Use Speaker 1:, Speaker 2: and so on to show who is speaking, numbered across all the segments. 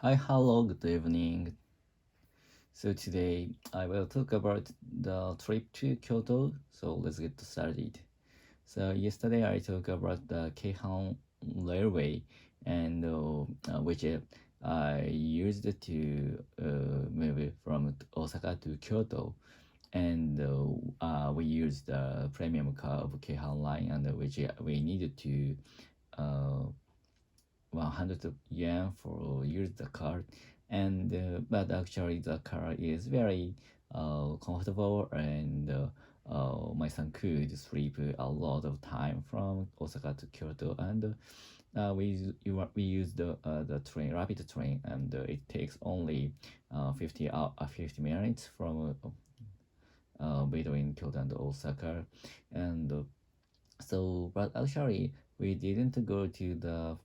Speaker 1: Hi, hello, good evening. So today I will talk about the trip to Kyoto. So let's get started. So yesterday I talked about the Keihan Railway, and which I used to move from Osaka to Kyoto, and we used the premium car of Keihan line, and which we needed to uh, 100 yen for use the car, and but actually the car is very comfortable, and my son could sleep a lot of time from Osaka to Kyoto, and we use the train, rapid train, and it takes only 50 minutes from between Kyoto and Osaka, and but actually, we didn't go to the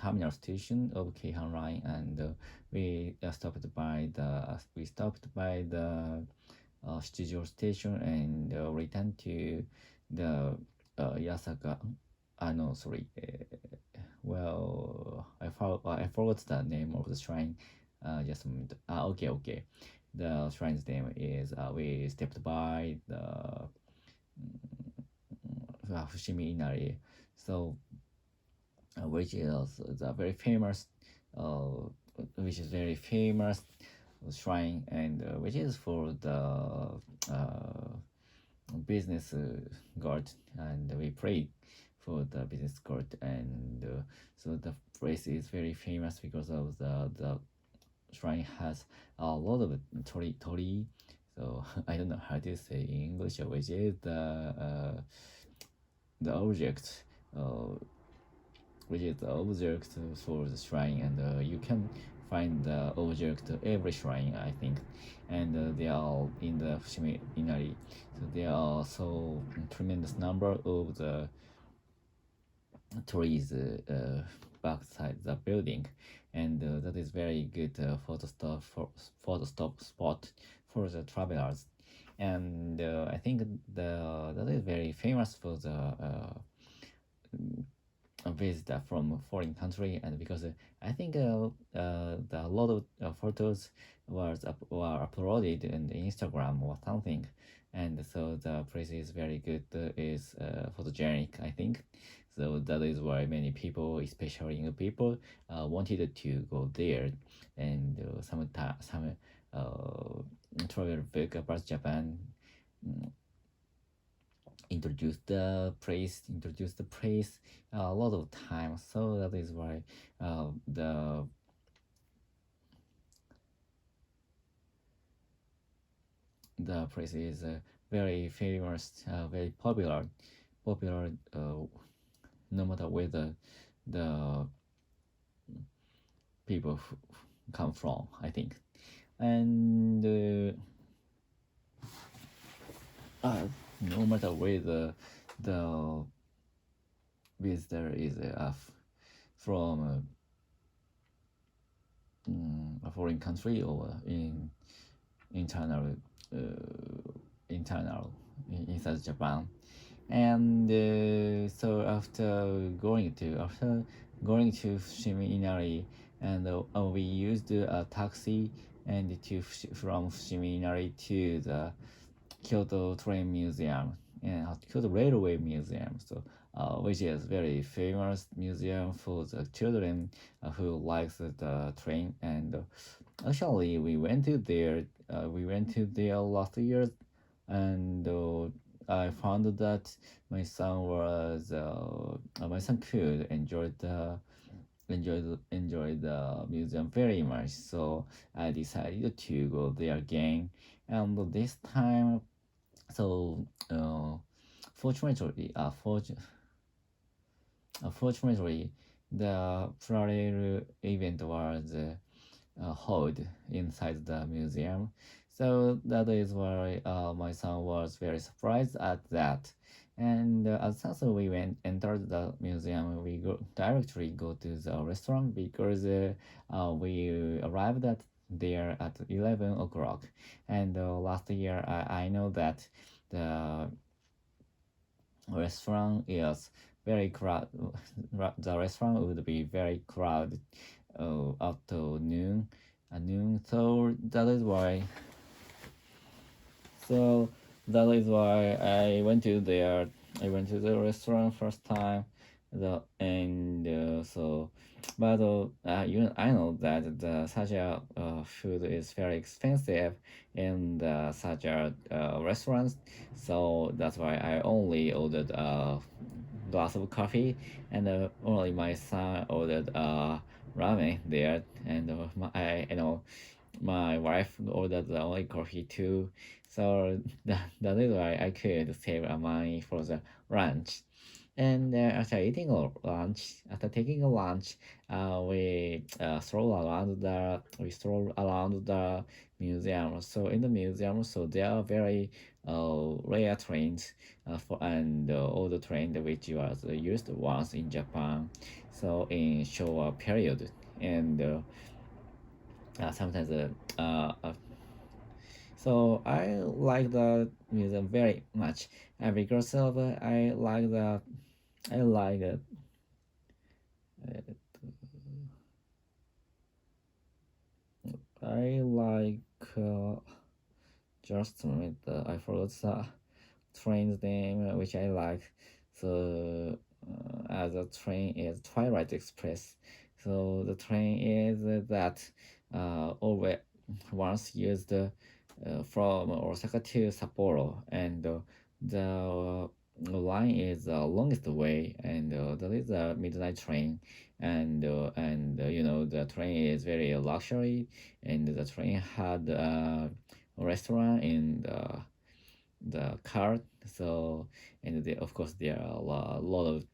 Speaker 1: terminal station of Keihan Line, and we stopped by the Shichijo station, and returned to the Yasaka. No, sorry. I forgot the name of the shrine. Just a minute. Okay, okay. The shrine's name is we stepped by the Fushimi Inari. So, which is the very famous, uh, which is very famous shrine, and which is for the business god, and we prayed for the business god, and so the place is very famous because of the shrine has a lot of tori. So I don't know how to say in English, which is the object, uh, which is the object for the shrine, and you can find the object every shrine, I think, and they are in the Fushimi Inari. So there are so tremendous number of the trees backside the building, and that is very good photo stop spot for the travelers, and I think that is very famous for the a visitor from a foreign country, and because I think a lot of photos were uploaded in Instagram or something, and so the place is very good, is photogenic, I think. So that is why many people, especially young people, wanted to go there, and some travel book about Japan introduce the place a lot of time. So that is why the place is very famous, very popular, no matter where the people come from, I think. And no matter where the visitor is from a foreign country, or in internal uh, internal inside Japan. And so after going to Fushimi Inari, and we used a taxi, and from Fushimi Inari to the Kyoto Train Museum and Kyoto Railway Museum. So, which is very famous museum for the children who likes the train. And actually, we went to there. We went to there last year, and I found that my son could enjoy the museum very much. So I decided to go there again, and this time, so fortunately, fortunately, the parallel event was held inside the museum. So that is why my son was very surprised at that. And as soon as we entered the museum, we directly go to the restaurant, because we arrived there at 11 o'clock. And last year, I know that the restaurant is very crowded. The restaurant would be very crowded after noon, at noon. So that is why. So that is why I went to there. I went to the restaurant first time. But I know that the such a food is very expensive in the such a restaurants. So that's why I only ordered a glass of coffee, and only my son ordered ramen there, and my wife ordered the only coffee too. So that is why I could save money for the lunch. And after taking a lunch, we stroll around the museum. So in the museum, so there are very rare trains and all the trains which was used once in Japan. So in Showa period, and sometimes so I like the museum very much, and because of I like I like just a minute, I forgot the train's name which I like. So as a train is Twilight Express. So the train is that always once used from Osaka to Sapporo, and the line is the longest way, and that is a midnight train, and the train is very luxury, and the train had a restaurant in the cart. So and of course there are a lot of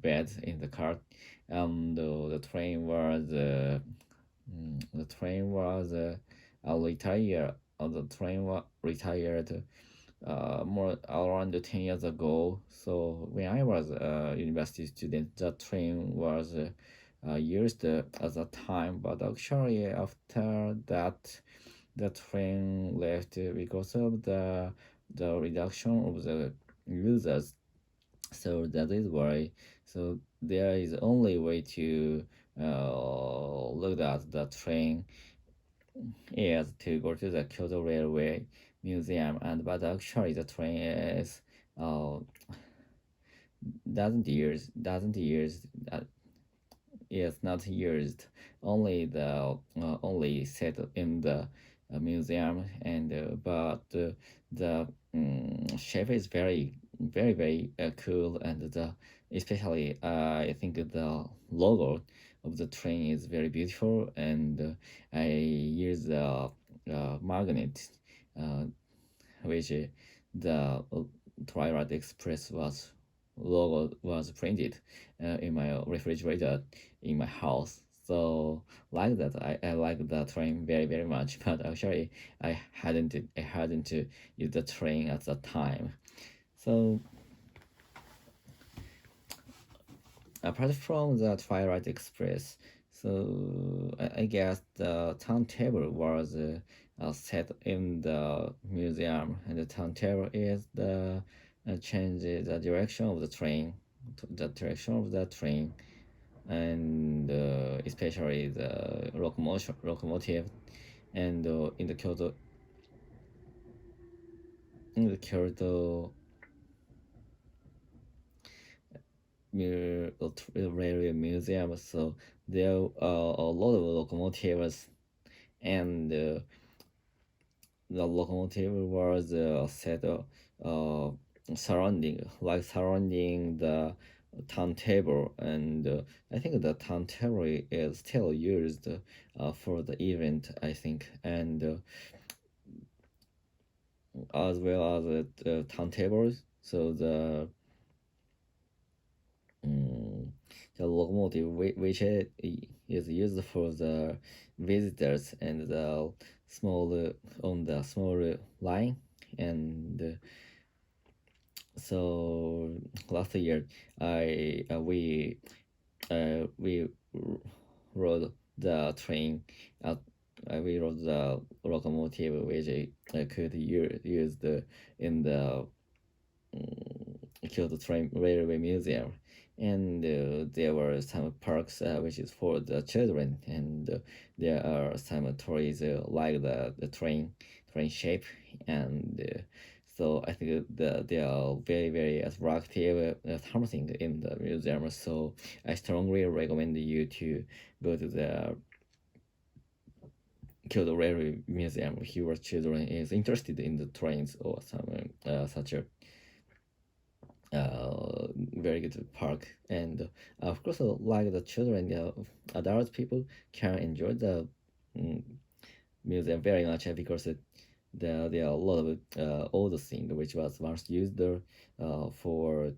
Speaker 1: beds in the cart. The train was retired. The train was retired more around 10 years ago. So when I was a university student, the train was used at that time. But actually, after that, the train left because of the reduction of the users. So that is why. So there is only way to look at the train is to go to the Kyoto Railway Museum, and but actually the train is uh doesn't years is not used, only the only set in the museum, and the shape is very cool, and the especially I think the logo of the train is very beautiful, and I use the magnet uh, which the Twilight Express was logo was printed in my refrigerator in my house. So like that, I like the train very much. But actually, I hadn't used the train at that time. So apart from the Twilight Express, so I guess the turntable was set in the museum, and the turntable is the change the direction of the train, and especially the locomotive, and in the Kyoto railway museum. So there are a lot of locomotives, and the locomotive was set surrounding the turntable, and I think the turntable is still used for the event, I think, and as well as the turntables. So um, the locomotive which is used for the visitors, and the small on the small line, and so last year I we rode the train at we rode the locomotive which I could use in the Kyoto Train Railway Museum, and there were some parks which is for the children, and there are some toys like the train shape, and so I think they are very very attractive something in the museum. So I strongly recommend you to go to the Kyoto Railway Museum if your children is interested in the trains or some such a very good park. And of course, like the children, adult people can enjoy the mm, museum very much because there are a lot of old things which was once used for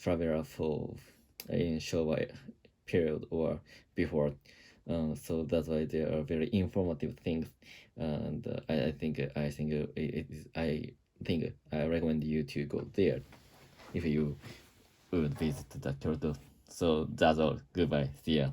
Speaker 1: traveler for in Showa period or before. So that's why they are very informative things, and I think I recommend you to go there if you would visit the Kyoto. So that's all. Goodbye. See ya.